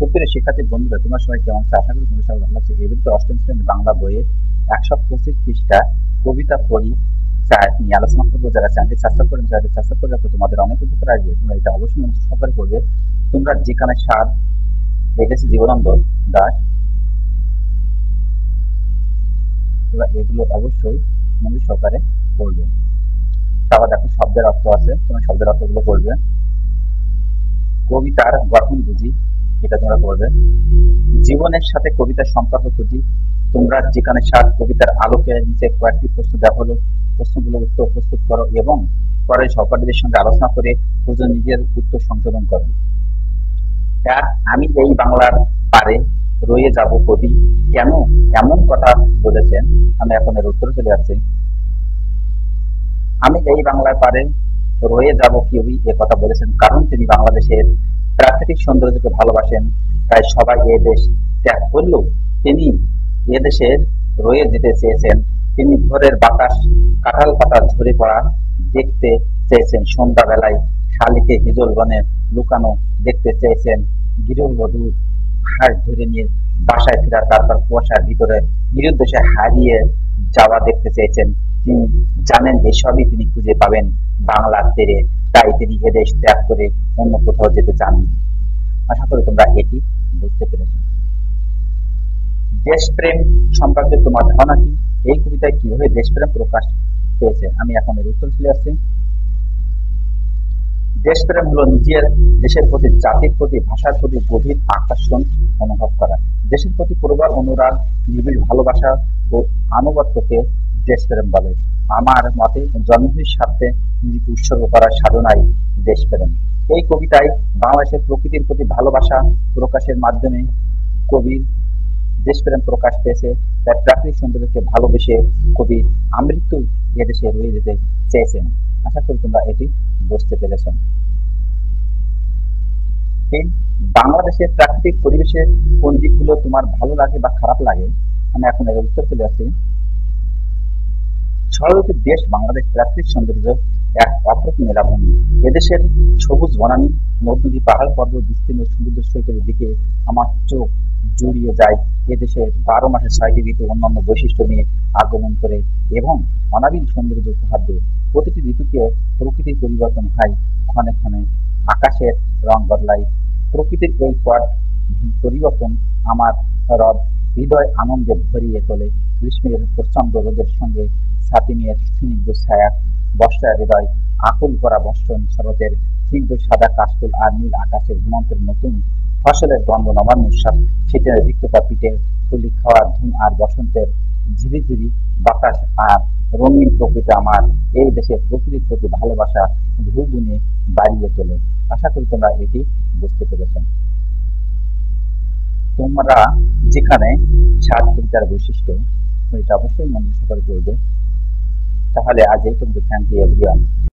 সুপ্রিয় শিক্ষার্থী বন্ধুরা, তোমরা সবাই কেমন আছো? আশা করি তোমরা সবাই ভালো আছো। এই ভিডিওতে অষ্টম শ্রেণীর বাংলা বইয়ের 125 পৃষ্ঠা কবিতা পড়ি নিয়ে আলোচনা করবো। যারা চ্যানেলটি সাবস্ক্রাইব করেন তাদের সাবস্ক্রাইব করে রাখো, তোমাদের অনেক উপকার আসবে। তোমরা এটা অবশ্যই মনোযোগ সহকারে করবে। তোমরা যেখানে স্বাদ দেখেছি জীবনানন্দ দাশ, তোমরা এগুলো অবশ্যই মনোযোগ সহকারে পড়বে। তারপর দেখো শব্দের অর্থ আছে, তোমরা শব্দের অর্থগুলো পড়বে। কবিতার গঠন বুঝি, এটা তোমরা পড়বে। জীবনের সাথে কবিতার সম্পর্ক খুঁজি, তোমরা যেখানে সাত কবিতার আলোকে নিচে কয়েকটি প্রশ্ন দেওয়া হলো, প্রশ্নগুলো উত্তর প্রস্তুত করো এবং পরে সহপাঠীদের সঙ্গে আলোচনা করে খুঁজে নিজের উত্তর সংশোধন করো। আর আমি এই বাংলার পারে রয়ে যাব কবি কেন এমন কথা বলেছেন, আমি এখন এর উত্তর চলে যাচ্ছি। আমি এই বাংলার পারে রয়ে যাব কবি এ কথা বলেছেন কারণ তিনি বাংলাদেশের প্রাকৃতিক সৌন্দর্যকে ভালোবাসেন, তাই সবাই এ দেশ ত্যাগ করলেও তিনি এদেশের রয়ে যেতে চেয়েছেন। তিনি ভোরের বাতাস কাঁঠাল পাতা ঝরে পড়া দেখতে চেয়েছেন, সন্ধ্যাবেলায় শালিকে হিজল বনে লুকানো দেখতে চেয়েছেন, গৃহবধূর হাঁস ধরে নিয়ে বাসায় ফেরা, তারপর কুয়াশার ভিতরে নিরুদ্দেশে হারিয়ে যাওয়া দেখতে চেয়েছেন। তিনি জানেন এসবই তিনি খুঁজে পাবেন বাংলার তীরে, তাই তিনি এদেশ ত্যাগ করে অন্য কোথাও যেতে চাননি। আশা করি তোমরা এটি বুঝতে পেরেছ। দেশপ্রেম সম্পর্কে তোমার ধারণা কি? এই কবিতায় কিভাবে দেশপ্রেম প্রকাশ পেয়েছে? আমি এখন এর উত্তর চলে আসছি। দেশপ্রেম হলো নিজের দেশের প্রতি, জাতির প্রতি, ভাষার প্রতি গভীর আকর্ষণ অনুভব করা। দেশের প্রতি প্রবল অনুরাগ, নিবিড় ভালোবাসা ও আনুগত্যকে দেশপ্রেম বলে। আমার মতে জন্মভূমির স্বার্থে নিজেকে উৎসর্গ করার সাধনাই দেশপ্রেম। এই কবিতায় বাংলাদেশের প্রকৃতির প্রতি ভালোবাসা প্রকাশের মাধ্যমে কবি দেশপ্রেম প্রকাশ পেয়েছে। তার প্রাকৃতিক সৌন্দর্যকে ভালোবেসে কবি আমৃত্যু এদেশে রয়ে যেতে চেয়েছেন। আশা করি তোমরা এটি বুঝতে পেরেছ। বাংলাদেশের প্রাকৃতিক পরিবেশের কোন দিকগুলো তোমার ভালো লাগে বা খারাপ লাগে? আমি এখন এর উত্তর চলে আসছি। ষড়ঋতুর দেশ বাংলাদেশ, প্রাকৃতিক সৌন্দর্য এক অপ্রতিম মেলাভূমি। এদেশের সবুজ বনানী, নদ নদী, পাহাড় পর্বত, বিস্তীর্ণ সমুদ্র সৈকতের দিকে আমার চোখ জুড়িয়ে যায়। এদেশে 12 মাসে 6টি ঋতু অন্যান্য বৈশিষ্ট্য নিয়ে আগমন করে এবং অনাবিল সৌন্দর্য উপহার দেয়। প্রতিটি ঋতুকে প্রকৃতির পরিবর্তন হয়, ক্ষণে ক্ষণে আকাশের রং বদলায়। প্রকৃতির এই পথ পরিবর্তন আমার হৃদয় আনন্দে ভরিয়ে তোলে। গ্রীষ্মের প্রচন্ড রোদের সঙ্গে ছাতিমের স্নিগ্ধ ছায়া, বর্ষার হৃদয় আকুল করা বর্ষণ, শরতের স্নিগ্ধ সাদা কাশফুল আর নীল আকাশের হেমন্তের নতুন ফসলের গন্ধ, নবান্ন উৎসব, শীতের রিক্ততা, পিঠে পুলি খাওয়ার ধুম আর বসন্তের ঝিরিঝিরি বাতাস আর রঙিন প্রকৃতি আমার এই দেশের প্রকৃতির প্রতি ভালোবাসা বহুগুণে বাড়িয়ে তোলে। আশা করি তোমরা এটি বুঝতে পেরেছ। তোমরা যেখানে সাত কবিতার বৈশিষ্ট্য, এটা অবশ্যই মনোযোগ সহকারে করবে। তাহলে আজ এই পর্যন্ত। Thank you everyone.